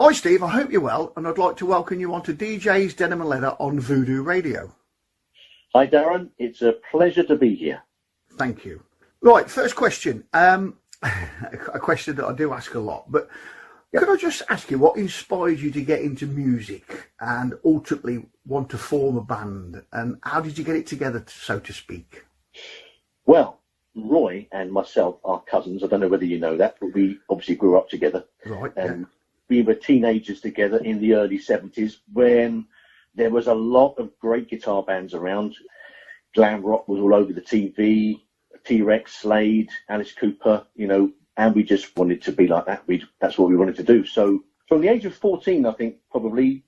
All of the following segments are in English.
Hi Steve, I hope you're well, and I'd like to welcome you onto DJ's Denim and Leather on Voodoo Radio. Hi Darren, it's a pleasure to be here. Thank you. Right, first question. A question that I do ask a lot, but could I just ask you what inspired you to get into music and ultimately want to form a band, and how did you get it together, so to speak? Well, Roy and myself are cousins. I don't know whether you know that, but we obviously grew up together. Right. We were teenagers together in the early 70s when there was a lot of great guitar bands around. Glam rock was all over the TV, T-Rex, Slade, Alice Cooper, and we just wanted to be like that. That's what we wanted to do. So from the age of 14, I think probably,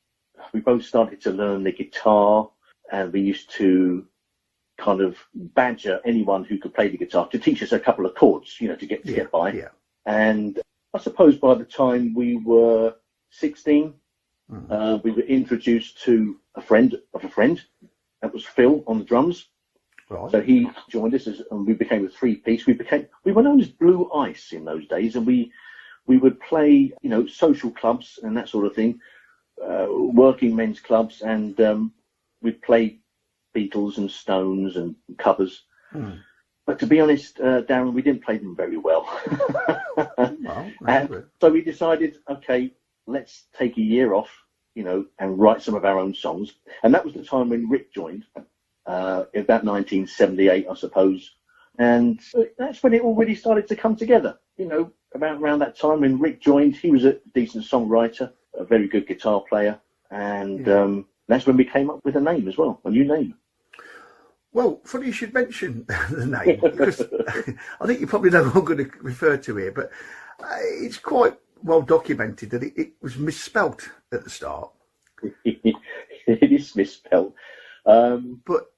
we both started to learn the guitar, and we used to kind of badger anyone who could play the guitar to teach us a couple of chords, to get by. Yeah. And I suppose by the time we were 16, we were introduced to a friend of a friend. That was Phil on the drums. Right. So he joined us, and we became a three-piece. We were known as Blue Ice in those days, and we would play, social clubs and that sort of thing, working men's clubs, and we'd play Beatles and Stones and covers. But to be honest, Darren, we didn't play them very well. And so we decided, okay, let's take a year off, and write some of our own songs. And that was the time when Rick joined, about 1978, I suppose. And that's when it all really started to come together. Around that time when Rick joined, he was a decent songwriter, a very good guitar player. And that's when we came up with a name as well, a new name. Well, funny you should mention the name, because I think you probably know what I'm going to refer to here, but it's quite well documented that it was misspelt at the start. It is misspelt. But,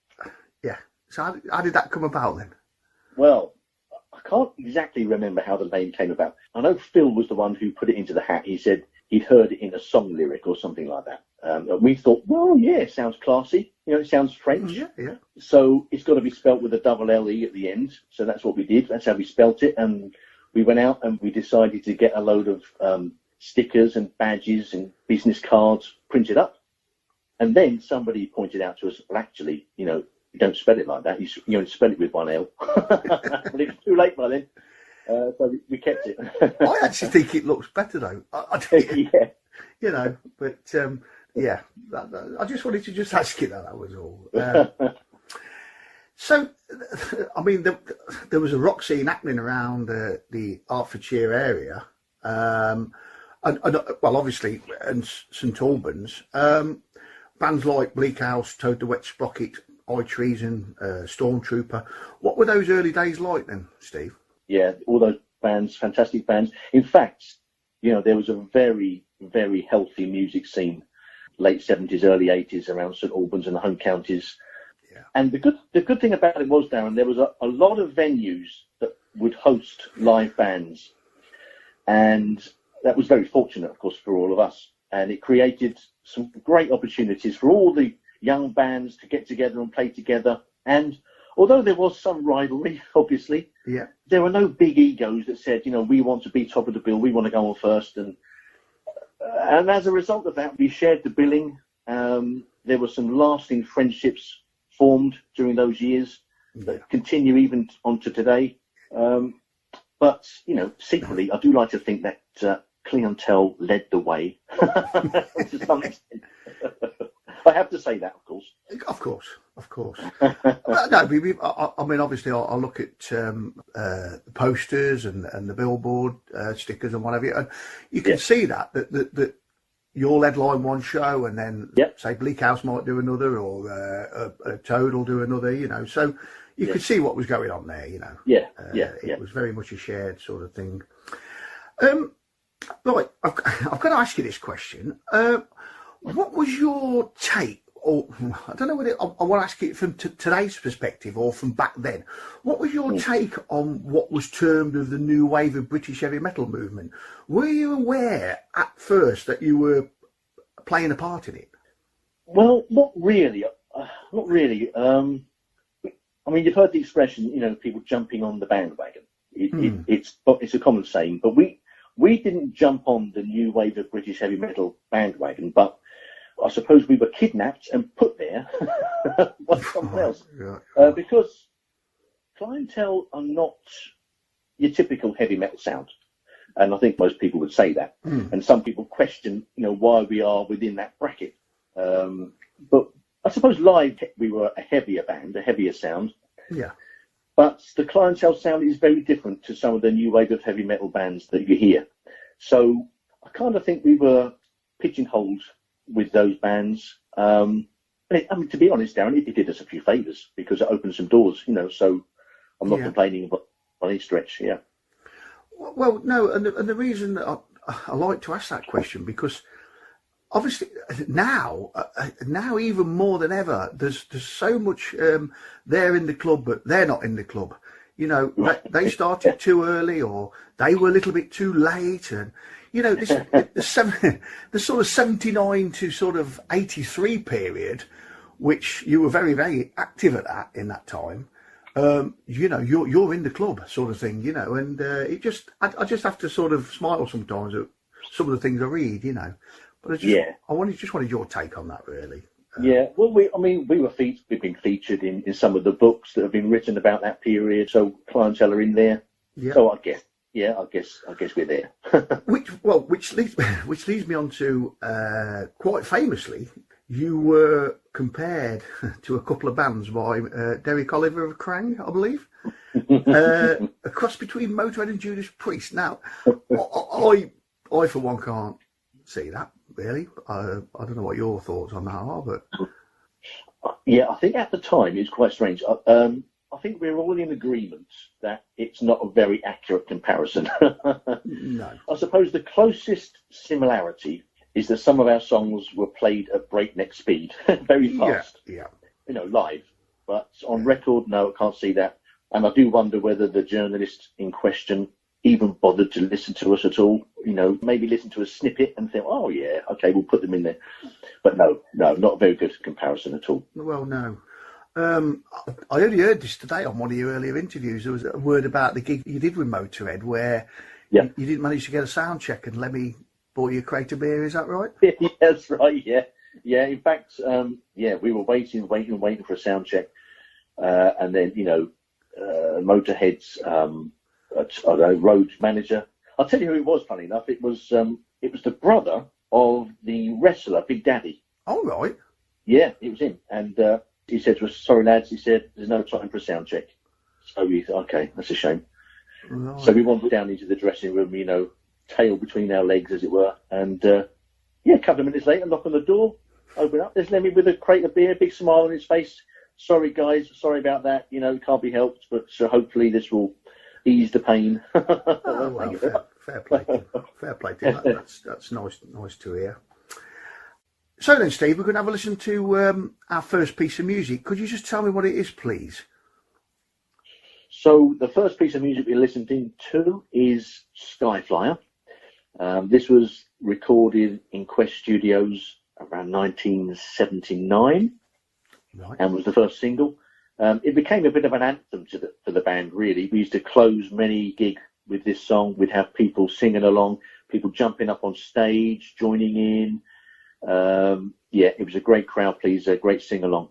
yeah, so how did that come about then? Well, I can't exactly remember how the name came about. I know Phil was the one who put it into the hat. He said he'd heard it in a song lyric or something like that. We thought, well, yeah, it sounds classy. It sounds French. Yeah. So it's got to be spelt with a double L-E at the end. So that's what we did. That's how we spelt it. And we went out and we decided to get a load of stickers and badges and business cards printed up. And then somebody pointed out to us, well, actually, you don't spell it like that. You spell it with one L. But it was too late by then. So we kept it. I actually think it looks better, though. Yeah. But... yeah, I just wanted to just ask you that was all. So, I mean, there was a rock scene happening around the Hertfordshire area, and well, obviously, and St Albans. Bands like Bleak House, Toad the Wet Sprocket, Eye Treason, Stormtrooper. What were those early days like then, Steve? Yeah, all those bands, fantastic bands. In fact, there was a very, very healthy music scene. Late 70s, early 80s around St Albans and the home counties. Yeah. And the good thing about it was, Darren, there was a lot of venues that would host live bands. And that was very fortunate, of course, for all of us. And it created some great opportunities for all the young bands to get together and play together. And although there was some rivalry, obviously, there were no big egos that said, we want to be top of the bill, we want to go on first. And as a result of that, we shared the billing. There were some lasting friendships formed during those years that continue even on to today. But, secretly, I do like to think that Clientelle led the way to some extent. I have to say that, of course. Of course. No, I mean, obviously, I'll look at the posters and the billboard stickers and whatever, and you can see that you'll headline one show, and then say Bleak House might do another, or a Toad will do another. So you could see what was going on there. It was very much a shared sort of thing. Right, I've got to ask you this question. What was your take, or I don't know whether I want to ask it from today's perspective or from back then. What was your take on what was termed as the new wave of British heavy metal movement? Were you aware at first that you were playing a part in it? Well, not really. Not really. I mean, you've heard the expression, people jumping on the bandwagon. It's a common saying, but we didn't jump on the new wave of British heavy metal bandwagon, but I suppose we were kidnapped and put there by someone else. Because Clientelle are not your typical heavy metal sound. And I think most people would say that. And some people question, why we are within that bracket. But I suppose live we were a heavier band, a heavier sound. Yeah. But the Clientelle sound is very different to some of the new wave of heavy metal bands that you hear. So I kind of think we were pigeonholed with those bands. To be honest, Darren, it did us a few favours because it opened some doors, so I'm not complaining by any stretch, yeah. Well, no, and the reason that I like to ask that question, because obviously now even more than ever, there's so much they're in the club, but they're not in the club. They started too early, or they were a little bit too late, and the sort of 79 to sort of 83 period, which you were very, very active in that time. You're in the club, sort of thing, and I just have to sort of smile sometimes at some of the things I read, But I just wanted your take on that, really. Well, we've been featured in some of the books that have been written about that period, so Clientelle are in there. Yeah. So I guess we're there. which leads me on to quite famously, you were compared to a couple of bands by Derek Oliver of Krang, I believe. A cross between Motorhead and Judas Priest. Now, I for one can't see that, really. I don't know what your thoughts on that are, but... Yeah, I think at the time it was quite strange. I think we're all in agreement that it's not a very accurate comparison. No. I suppose the closest similarity is that some of our songs were played at breakneck speed, very fast. Yeah. Live. But on record, no, I can't see that. And I do wonder whether the journalist in question even bothered to listen to us at all. Maybe listen to a snippet and think, oh yeah, okay, we'll put them in there. But no, not a very good comparison at all. Well, no. I only heard this today on one of your earlier interviews. There was a word about the gig you did with Motorhead where you didn't manage to get a sound check and Lemmy bought you a crate of beer. Is that right? Yeah, that's right. Yeah. In fact, we were waiting for a sound check, and then Motorhead's road manager. I'll tell you who it was. Funny enough, it was the brother of the wrestler Big Daddy. All right. Yeah, it was him, and he said to us, "Sorry lads," he said, "there's no time for a sound check." So we thought, okay, that's a shame. Right. So we wandered down into the dressing room, tail between our legs, as it were, and a couple of minutes later, knock on the door, open up. There's Lemmy with a crate of beer, big smile on his face. Sorry guys, sorry about that. Can't be helped, but hopefully this will ease the pain. Oh, well, fair play. Fair play to him. That's nice to hear. So then, Steve, we're going to have a listen to our first piece of music. Could you just tell me what it is, please? So the first piece of music we're listening to is Skyflyer. This was recorded in Quest Studios around 1979, right, and was the first single. It became a bit of an anthem for the band, really. We used to close many gigs with this song. We'd have people singing along, people jumping up on stage, joining in. It was a great crowd pleaser, great sing-along.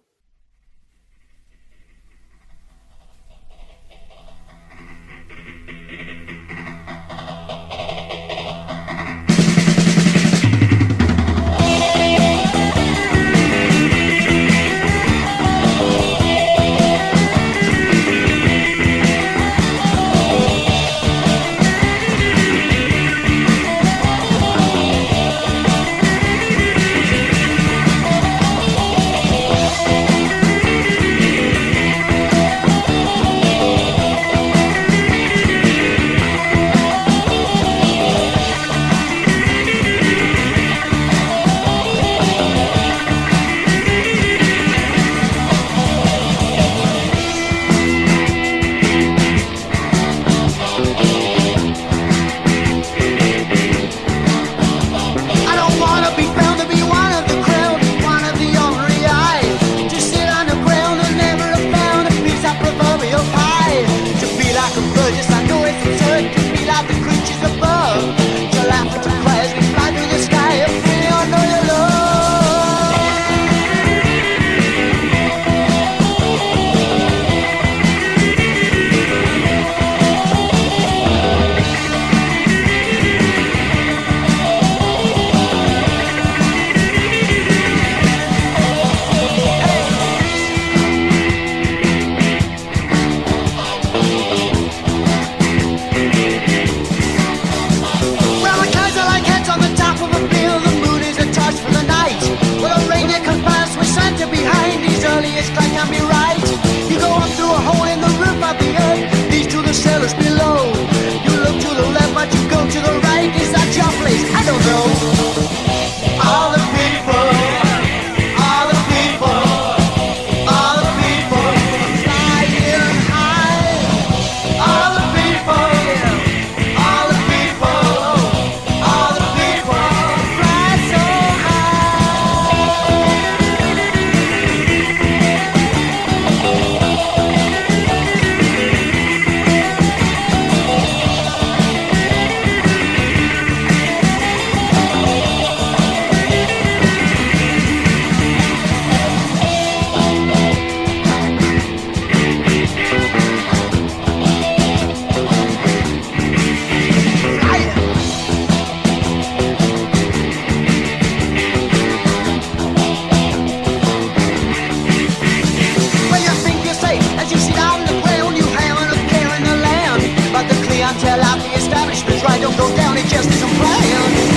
I know it's absurd to be like the creatures above. just some playing.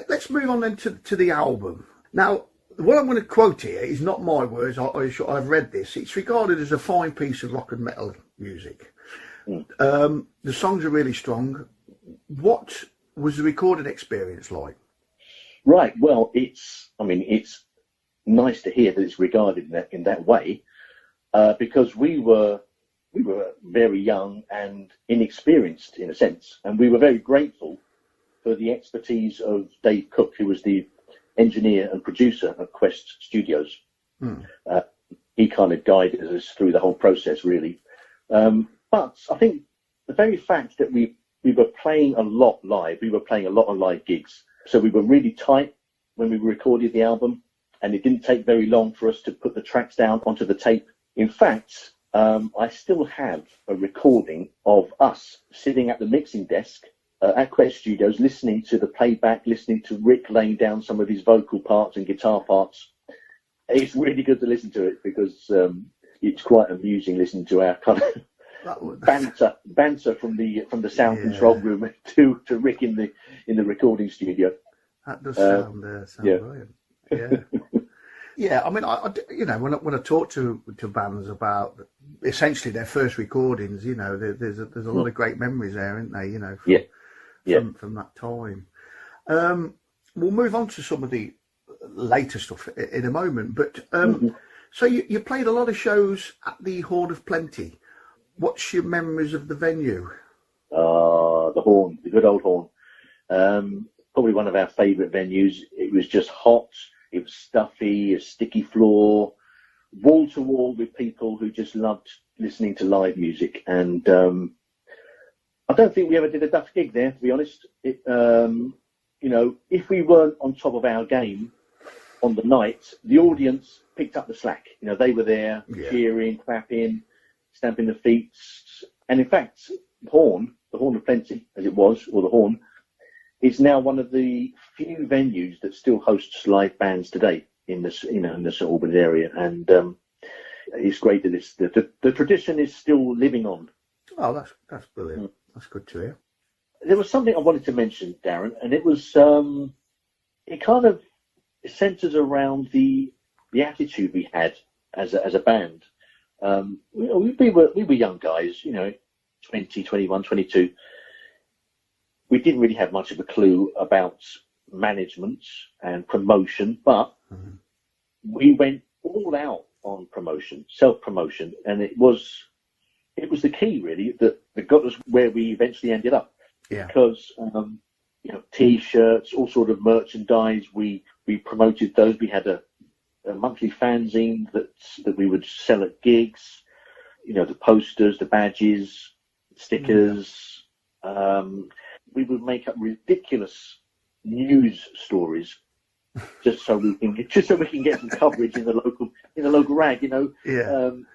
Let's move on then to the album. Now, what I'm going to quote here is not my words. I've read this. It's regarded as a fine piece of rock and metal music. The songs are really strong. What was the recording experience like? Right. Well, it's nice to hear that it's regarded in that way, because we were very young and inexperienced in a sense, and we were very grateful for the expertise of Dave Cook, who was the engineer and producer at Quest Studios. He kind of guided us through the whole process, really. But I think the very fact that we were playing a lot live, we were playing a lot of live gigs. So we were really tight when we recorded the album, and it didn't take very long for us to put the tracks down onto the tape. In fact, I still have a recording of us sitting at the mixing desk at Quest Studios, listening to the playback, listening to Rick laying down some of his vocal parts and guitar parts. It's really good to listen to it, because it's quite amusing listening to our kind of banter from the sound control room to Rick in the recording studio. That does sound brilliant. Yeah. Yeah, I mean, when I talk to bands about essentially their first recordings, there's a lot of great memories there, isn't there? From that time. We'll move on to some of the later stuff in a moment, but so you played a lot of shows at the Horn of Plenty. What's your memories of the venue? The Horn, the good old Horn. Probably one of our favourite venues. It was just hot. It was stuffy, a sticky floor, wall to wall with people who just loved listening to live music. And I don't think we ever did a duff gig there, to be honest. If we weren't on top of our game on the night, the audience picked up the slack. They were there cheering, clapping, stamping their feet. And in fact, the Horn of Plenty, as it was, or the Horn, is now one of the few venues that still hosts live bands today in the St Albans area, and it's great that the tradition is still living on. Oh, that's brilliant. That's good to hear. There was something I wanted to mention, Darren, and it was it kind of centres around the attitude we had as a band. We were young guys, 20, 21, 22. We didn't really have much of a clue about management and promotion, but we went all out on promotion, self-promotion, and it was the key, really, that got us where we eventually ended up. Yeah. Because T-shirts, all sort of merchandise. We promoted those. We had a monthly fanzine that we would sell at gigs. The posters, the badges, stickers. We would make up ridiculous news stories just so we can get some coverage in the local rag.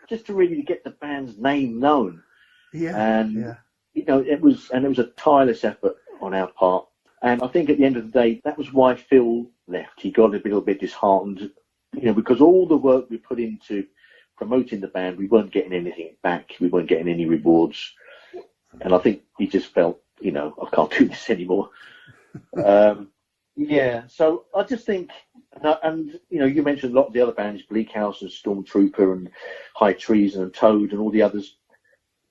Just to really get the band's name known. It was a tireless effort on our part. And I think at the end of the day, that was why Phil left. He got a little bit disheartened, because all the work we put into promoting the band, we weren't getting anything back. We weren't getting any rewards. And I think he just felt, I can't do this anymore. So I just think, and you mentioned a lot of the other bands, Bleak House and Stormtrooper and High Treason and Toad and all the others.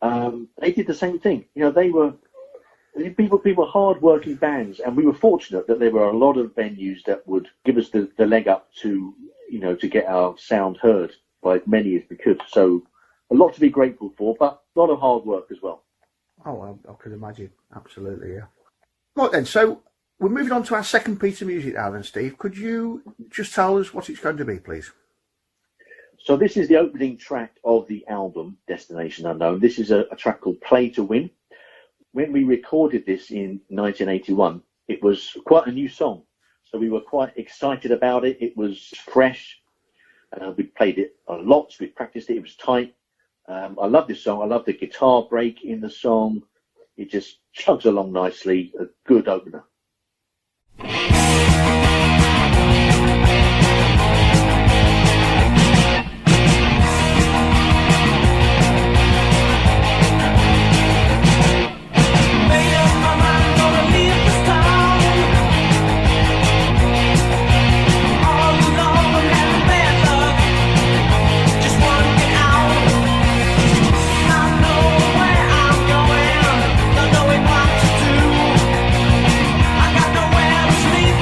They did the same thing. People were hard-working bands, and we were fortunate that there were a lot of venues that would give us the leg up to get our sound heard by as many as we could. So a lot to be grateful for, but a lot of hard work as well. Oh, I could imagine. Absolutely, yeah. Right then, so we're moving on to our second piece of music now then, Steve. Could you just tell us what it's going to be, please? So this is the opening track of the album, Destination Unknown. This is a track called Play to Win. When we recorded this in 1981, it was quite a new song. So we were quite excited about it. It was fresh. We played it a lot. We practiced it. It was tight. I love this song. I love the guitar break in the song. It just chugs along nicely. A good opener. Leave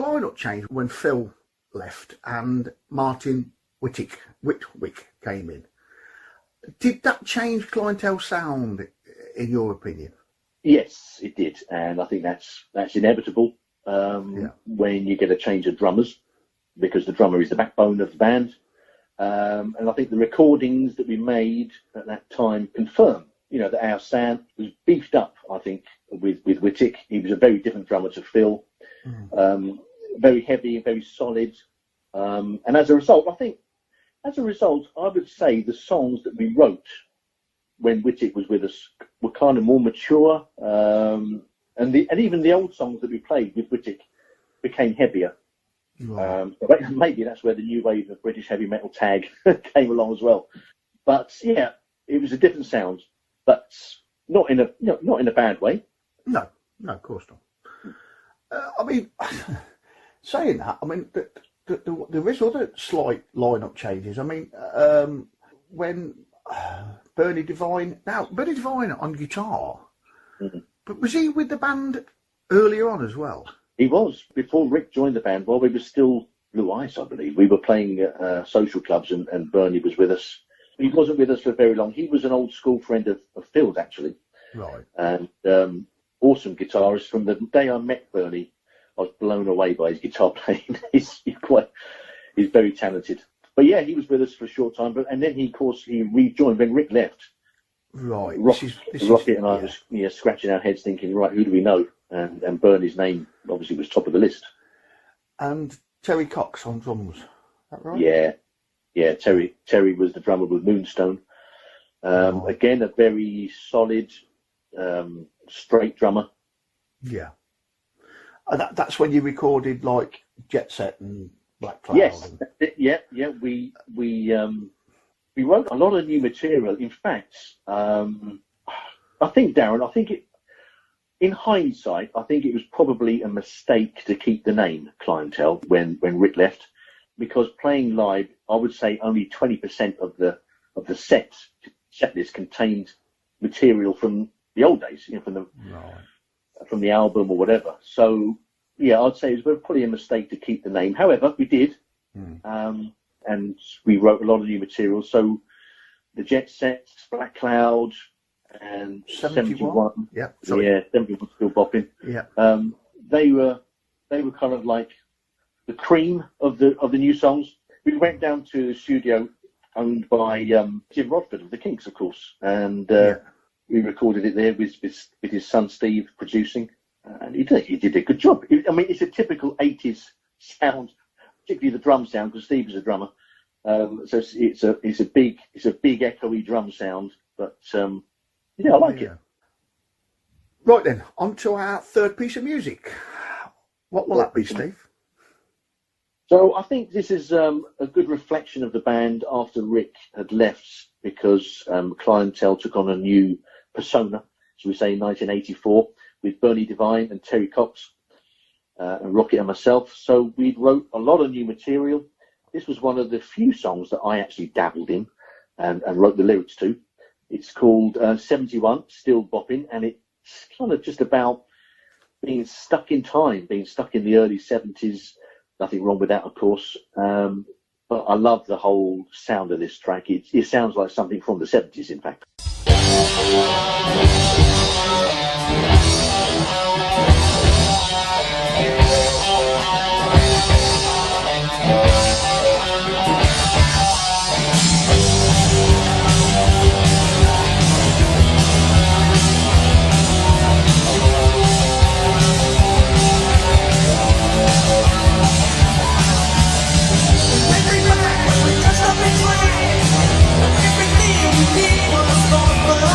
lineup change when Phil left and Martin Whitwick came in. Did that change Clientelle sound, in your opinion? Yes, it did, and I think that's inevitable when you get a change of drummers, because the drummer is the backbone of the band. And I think the recordings that we made at that time confirm, that our sound was beefed up. I think with Whitwick, he was a very different drummer to Phil, very heavy, very solid, and as a result, I would say the songs that we wrote when Whitwick was with us were kind of more mature, and even the old songs that we played with Whitwick became heavier. Right. Maybe that's where the new wave of British heavy metal tag came along as well. But yeah, it was a different sound, but not in a bad way. No, of course not. I mean, saying that, I mean, there is other slight lineup changes. I mean, when Bernie Devine on guitar, but was he with the band earlier on as well? He was, before Rick joined the band, while we were still Blue Ice, I believe. We were playing at social clubs and Bernie was with us. He wasn't with us for very long. He was an old school friend of Phil's, actually. Right. And awesome guitarist. From the day I met Bernie, I was blown away by his guitar playing. He's very talented. But yeah, he was with us for a short time. And then he rejoined when Rick left. Right. Rocket and I was scratching our heads thinking, right, who do we know? And Bernie's name obviously was top of the list. And Terry Cox on drums, is that right? Yeah. Terry was the drummer with Moonstone. Again, a very solid, straight drummer. Yeah. And that's when you recorded like Jet Set and Black Cloud. Yes. Yeah. We wrote a lot of new material. In fact, I think, Darren, in hindsight, I think it was probably a mistake to keep the name Clientelle when Rick left, because playing live, I would say only 20% of the set list contained material from the old days, from the album or whatever. So yeah, I'd say it was probably a mistake to keep the name. However, we did, and we wrote a lot of new material. So the Jet Set, Black Cloud, and 71. Yeah, 71 still bopping. Yeah. They were kind of like the cream of the new songs. We went down to the studio owned by Jim Rodford of the Kinks, of course, and we recorded it there with his son Steve producing, and he did a good job. I mean, it's a typical 80s sound, particularly the drum sound, because Steve was a drummer. So it's a big echoey drum sound, but yeah, I like it. Right then, on to our third piece of music. What will that be, Steve? So I think this is a good reflection of the band after Rick had left, because Clientelle took on a new persona, shall we say, in 1984, with Bernie Devine and Terry Cox and Rocket and myself. So we wrote a lot of new material. This was one of the few songs that I actually dabbled in and wrote the lyrics to. It's called 71, Still Bopping, and it's kind of just about being stuck in time, being stuck in the early 70s. Nothing wrong with that, of course. But I love the whole sound of this track. It sounds like something from the 70s, in fact. Everything we did was so fun.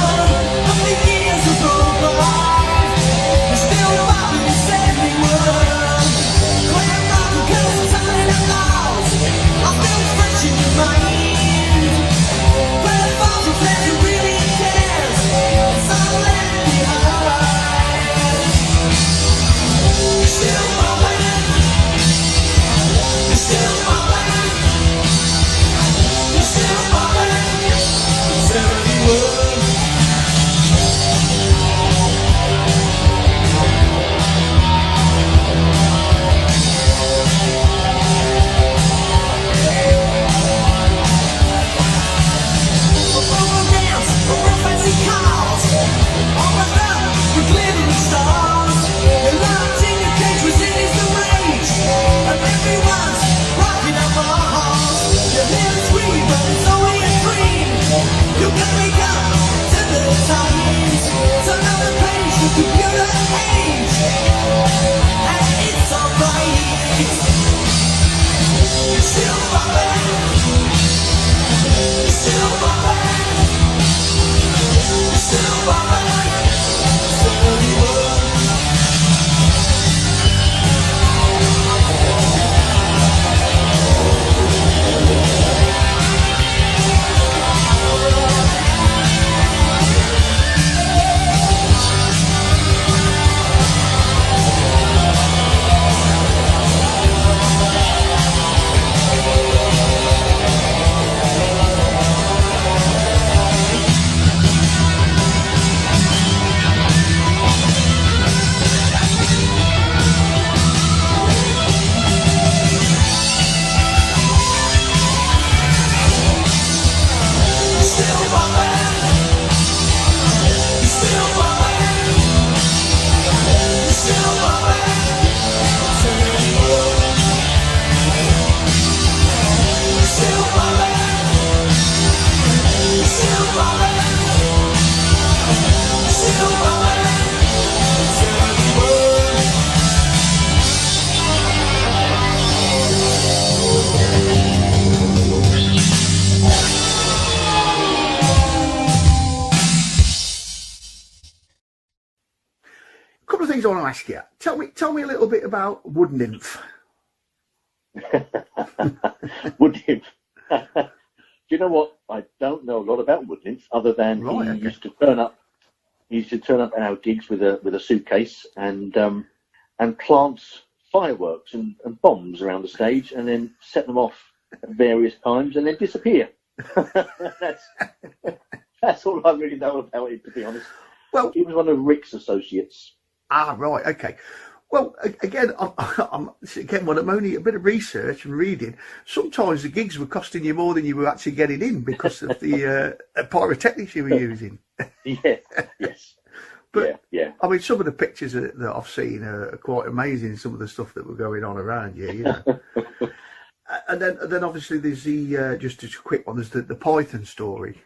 want to ask you. Tell me a little bit about Wood Nymph. Wood Nymph. Do you know what? I don't know a lot about Wood Nymph other than he used to turn up. He used to turn up at our gigs with a suitcase and plant fireworks and bombs around the stage, and then set them off at various times, and then disappear. That's all I really know about it, to be honest. Well, he was one of Rick's associates. Ah, right, okay. Well, again, when I'm only a bit of research and reading, sometimes the gigs were costing you more than you were actually getting in because of the pyrotechnics you were using. Yes. But yeah. I mean, some of the pictures that I've seen are quite amazing. Some of the stuff that were going on around you, you know. And then obviously there's the just a quick one. There's the Python story.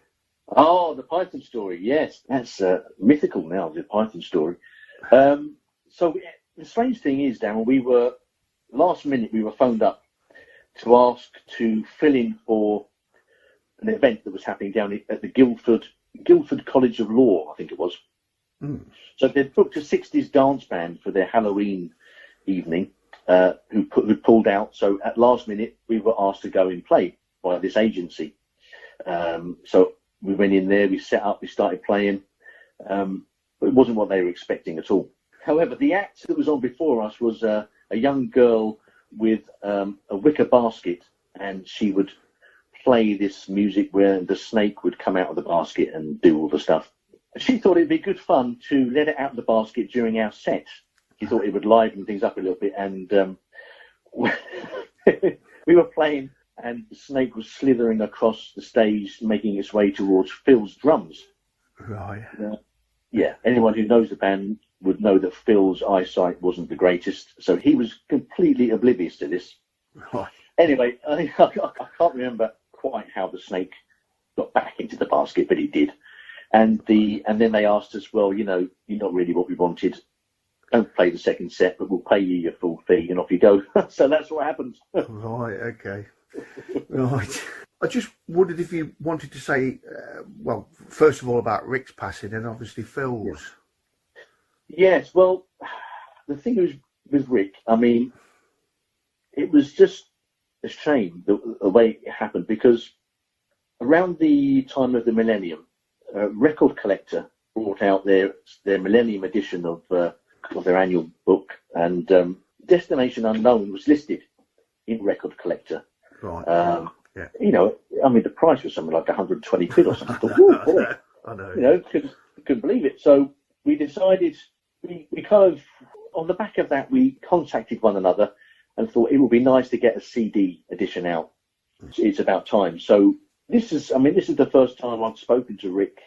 Oh, the Python story. Yes, that's mythical now. The Python story. So the strange thing is, Darren, we were last minute. We were phoned up to ask to fill in for an event that was happening down at the Guildford College of Law, I think it was. Mm. So they'd booked a 60s dance band for their Halloween evening, who pulled out. So at last minute, we were asked to go and play by this agency. So we went in there, we set up, we started playing. But it wasn't what they were expecting at all. However, the act that was on before us was a young girl with a wicker basket, and she would play this music where the snake would come out of the basket and do all the stuff. She thought it'd be good fun to let it out of the basket during our set. She thought it would liven things up a little bit, and we were playing, and the snake was slithering across the stage, making its way towards Phil's drums. Right. Yeah, anyone who knows the band would know that Phil's eyesight wasn't the greatest, so he was completely oblivious to this. Right. Anyway, I can't remember quite how the snake got back into the basket, but it did. And then they asked us, well, you know, you're not really what we wanted. Don't play the second set, but we'll pay you your full fee, and off you go. So that's what happened. Right, okay. Right. I just wondered if you wanted to say, well, first of all about Rick's passing and obviously Phil's. Yes, well, the thing is with Rick, I mean, it was just a shame the way it happened, because around the time of the millennium, Record Collector brought out their Millennium edition of their annual book, and Destination Unknown was listed in Record Collector. Right. Yeah. You know, I mean, the price was something like 120 quid or something. Thought, boy, I know. You know, couldn't believe it. So we decided, we kind of, on the back of that, we contacted one another and thought it would be nice to get a CD edition out. It's about time. So this is the first time I've spoken to Rick,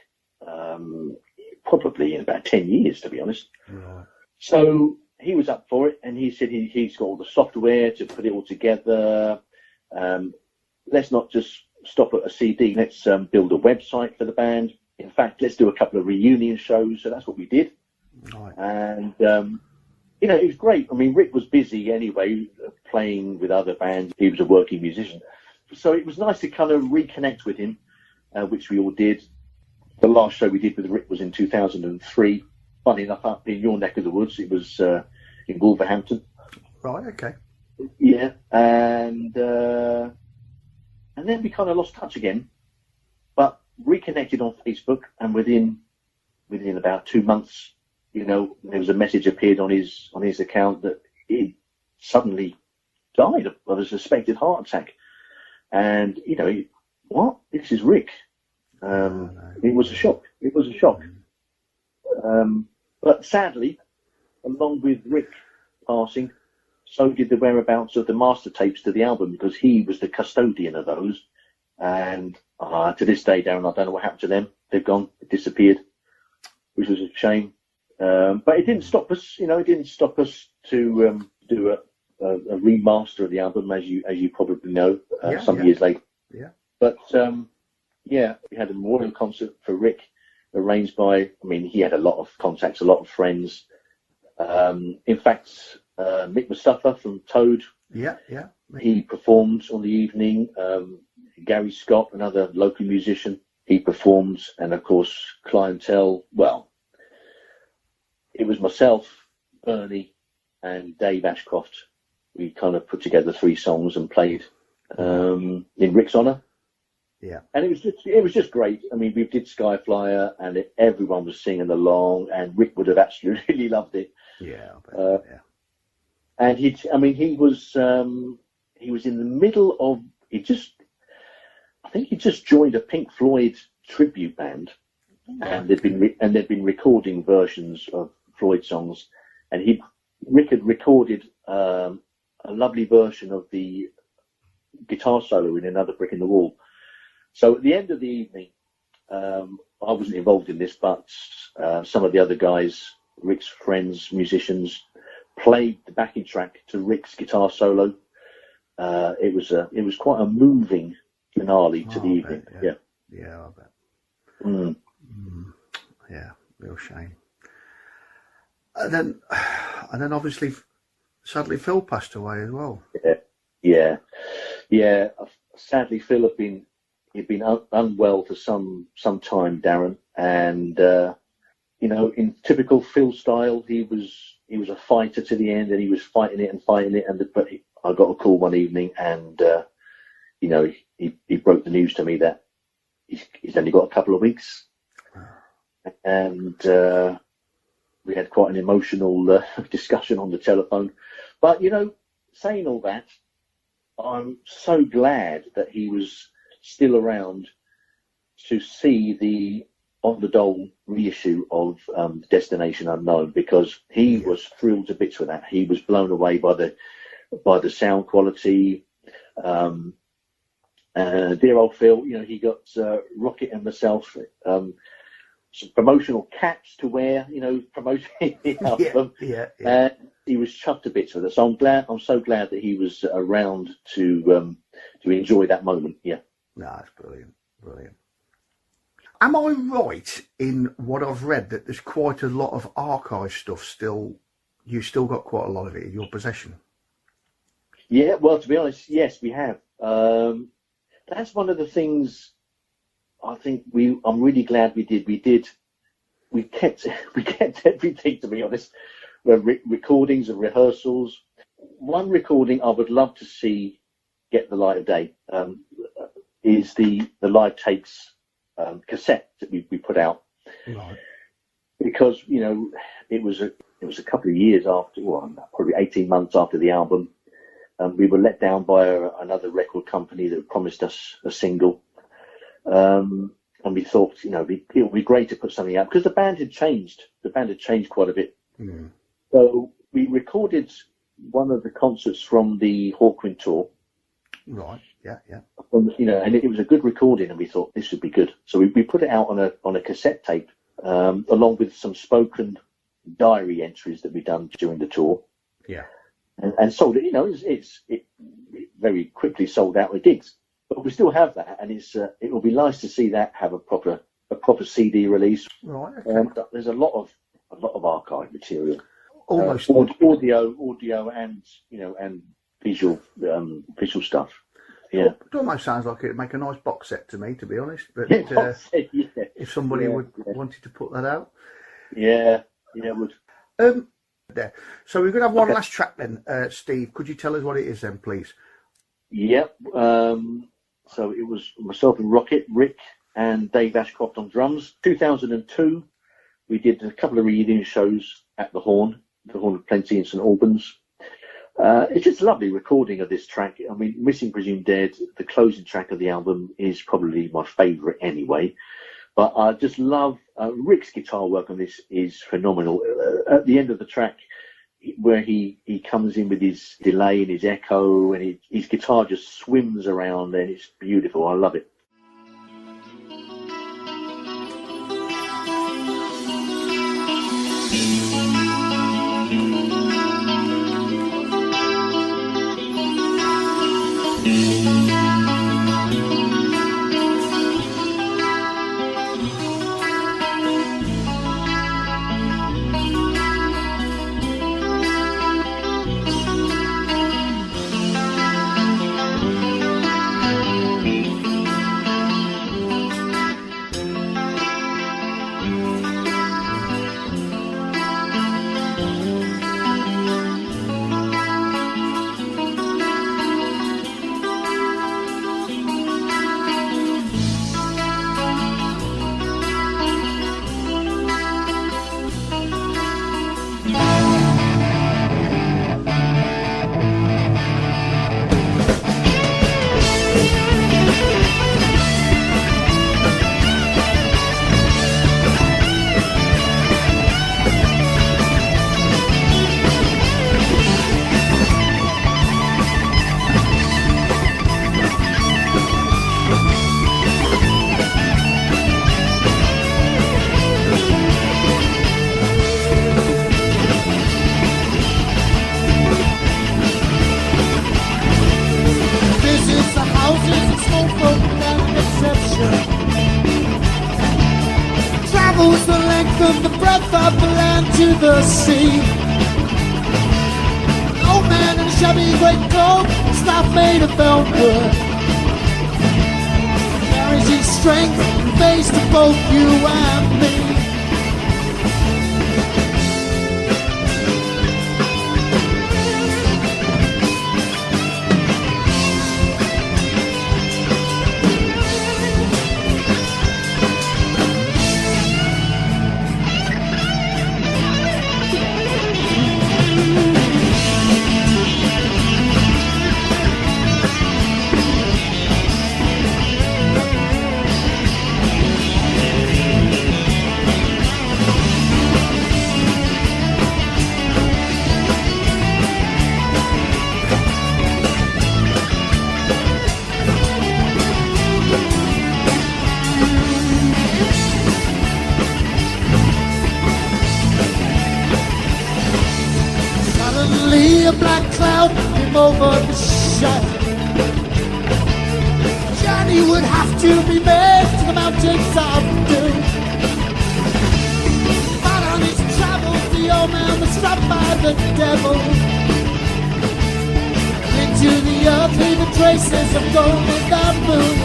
probably in about 10 years, to be honest. Right. So he was up for it, and he said he's got all the software to put it all together. Let's not just stop at a CD. Let's build a website for the band. In fact, let's do a couple of reunion shows. So that's what we did. Right. And, you know, it was great. I mean, Rick was busy anyway, playing with other bands. He was a working musician. So it was nice to kind of reconnect with him, which we all did. The last show we did with Rick was in 2003. Funny enough, up in your neck of the woods. It was in Wolverhampton. Right, okay. Yeah, and then we kind of lost touch again, but reconnected on Facebook, and within about 2 months, you know, there was a message appeared on his account that he suddenly died of a suspected heart attack. And, you know, what? This is Rick. It was a shock. It was a shock. But sadly, along with Rick passing, so did the whereabouts of the master tapes to the album, because he was the custodian of those. And to this day, Darren, I don't know what happened to them. They've gone, disappeared, which was a shame. But it didn't stop us, you know, it didn't stop us to do a remaster of the album, as you probably know, some years later. Yeah. But yeah, we had a memorial concert for Rick, arranged by, I mean, he had a lot of contacts, a lot of friends. In fact, Mick Mustafa from Toad, he performed on the evening. Gary Scott, another local musician, he performed, and of course Clientelle. Well, it was myself, Bernie, and Dave Ashcroft. We kind of put together 3 songs and played in Rick's honour. Yeah. And it was just great. I mean, we did Sky Flyer, and everyone was singing along, and Rick would have absolutely really loved it. Yeah. I bet, And he was in the middle of I think he just joined a Pink Floyd tribute band, and they'd been recording versions of Floyd songs, and Rick had recorded a lovely version of the guitar solo in Another Brick in the Wall. So at the end of the evening, I wasn't involved in this, but some of the other guys, Rick's friends, musicians, played the backing track to Rick's guitar solo. It was quite a moving finale to the evening. Bet, yeah, I bet. Yeah, real shame. And then obviously, sadly, Phil passed away as well. Yeah. Sadly, Phil he'd been unwell for some time, Darren, and in typical Phil style, he was a fighter to the end, and he was fighting it, but I got a call one evening, and he broke the news to me that he's only got a couple of weeks, and we had quite an emotional discussion on the telephone. But saying all that, I'm so glad that he was still around to see the On the Dole reissue of Destination Unknown, because he was thrilled to bits with that. He was blown away by the sound quality. Dear old Phil, he got Rocket and myself some promotional caps to wear, promoting the album. And he was chuffed to bits with it. So I'm so glad that he was around to enjoy that moment. Yeah. No, it's brilliant. Am I right in what I've read that there's quite a lot of archive stuff still? You still got quite a lot of it in your possession. Yeah, well, to be honest, yes, we have. That's one of the things I think I'm really glad we did. We kept everything, to be honest. Recordings and rehearsals. One recording I would love to see get the light of day is the live takes cassette that we put out. Right. Because it was a couple of years after, probably 18 months after the album. We were let down by another record company that promised us a single. And we thought, it would be great to put something out, because the band had changed. The band had changed quite a bit. Mm. So we recorded one of the concerts from the Hawkwind tour. Right. Yeah. And it was a good recording, and we thought this would be good. So we put it out on a cassette tape, along with some spoken diary entries that we'd done during the tour. Yeah. And sold it. It very quickly sold out with gigs. But we still have that, and it will be nice to see that have a proper CD release. Right. Okay. There's a lot of archive material, almost audio, and and visual stuff. Yeah, it almost sounds like it'd make a nice box set to me, to be honest. But if somebody wanted to put that out, it would. There. So we're going to have one last track then, Steve. Could you tell us what it is then, please? Yep. So it was myself and Rocket, Rick, and Dave Ashcroft on drums. 2002, we did a couple of reunion shows at the Horn of Plenty in St Albans. It's just a lovely recording of this track. I mean, Missing Presumed Dead, the closing track of the album, is probably my favourite anyway. But I just love Rick's guitar work on this is phenomenal. At the end of the track, where he comes in with his delay and his echo, and his guitar just swims around, and it's beautiful. I love it. faithful without exception. Travels the length of the breadth of the land to the sea. An old man in a shabby great coat, staff made of velvet, carries his strength and face to both you and me. A black cloud came over the shore. Journey would have to be made to the mountains of doom. But on his travels, the old man was struck by the devil. Into the earth, leaving traces of gold in the moon.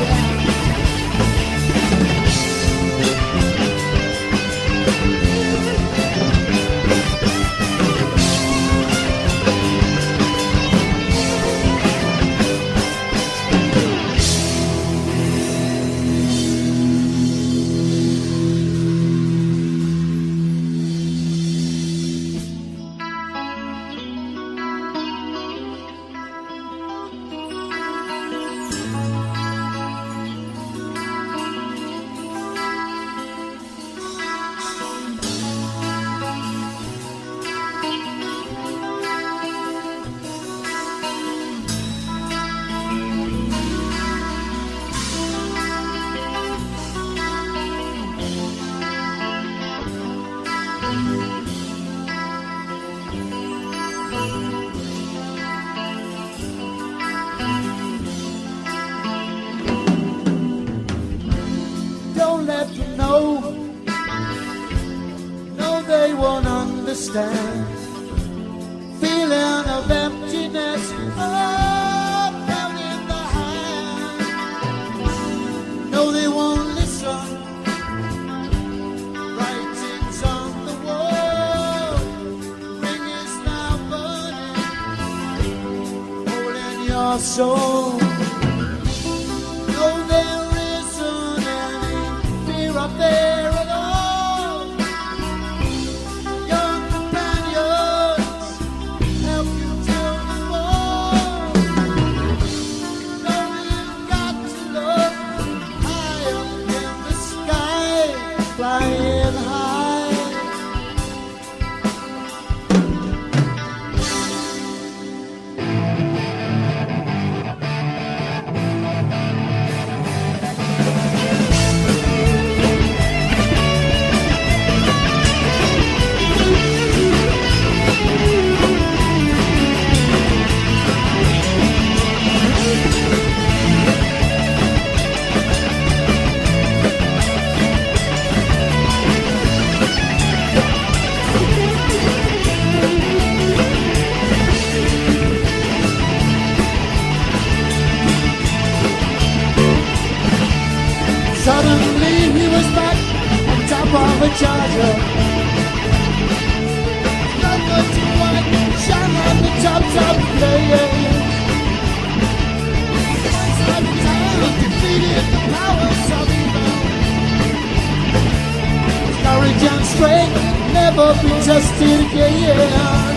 Feeling of emptiness, oh, down in the hand. No, they won't listen. Writings on the wall, ring is now burning, holding your soul. No, there isn't any fear up there at all. Flying high. Suddenly he was back on top of a charger. Number 2 white shine on the tops of the players. Once I returned, defeated the powers of evil. Courage and strength never be tested again.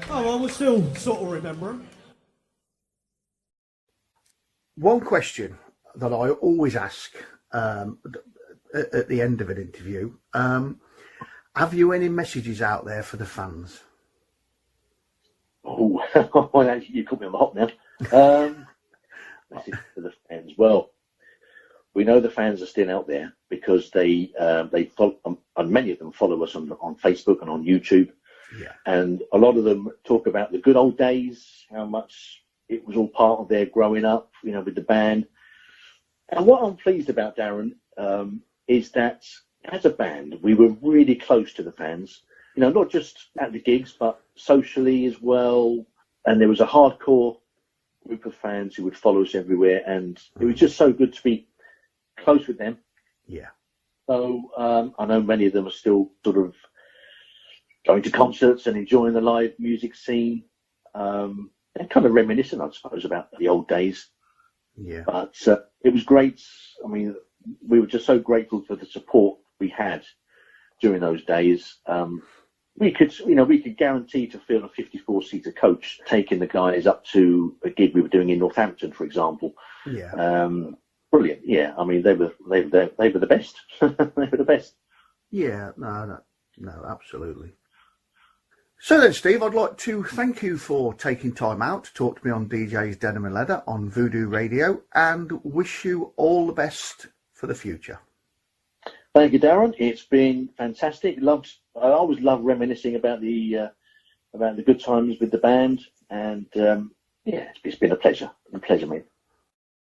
Oh, well, we'll still sort of remember him. One question that I always ask at the end of an interview, have you any messages out there for the fans? Oh, you caught me on the hop now. Message for the fans. Well, we know the fans are still out there because they follow, and many of them follow us on Facebook and on YouTube. Yeah. And a lot of them talk about the good old days, how much it was all part of their growing up, with the band. And what I'm pleased about, Darren, is that as a band, we were really close to the fans, not just at the gigs, but socially as well. And there was a hardcore group of fans who would follow us everywhere. And it was just so good to be close with them. Yeah. So I know many of them are still sort of going to concerts and enjoying the live music scene. And kind of reminiscent, I suppose, about the old days. Yeah. But it was great. I mean, we were just so grateful for the support we had during those days. We could guarantee to fill a 54-seater coach, taking the guys up to a gig we were doing in Northampton, for example. Yeah. Brilliant. Yeah. I mean, they were the best. They were the best. Yeah. No, absolutely. So then, Steve, I'd like to thank you for taking time out to talk to me on DJ's Denim and Leather on Voodoo Radio, and wish you all the best for the future. Thank you, Darren. It's been fantastic. I always love reminiscing about the good times with the band, and it's been a pleasure. A pleasure, mate.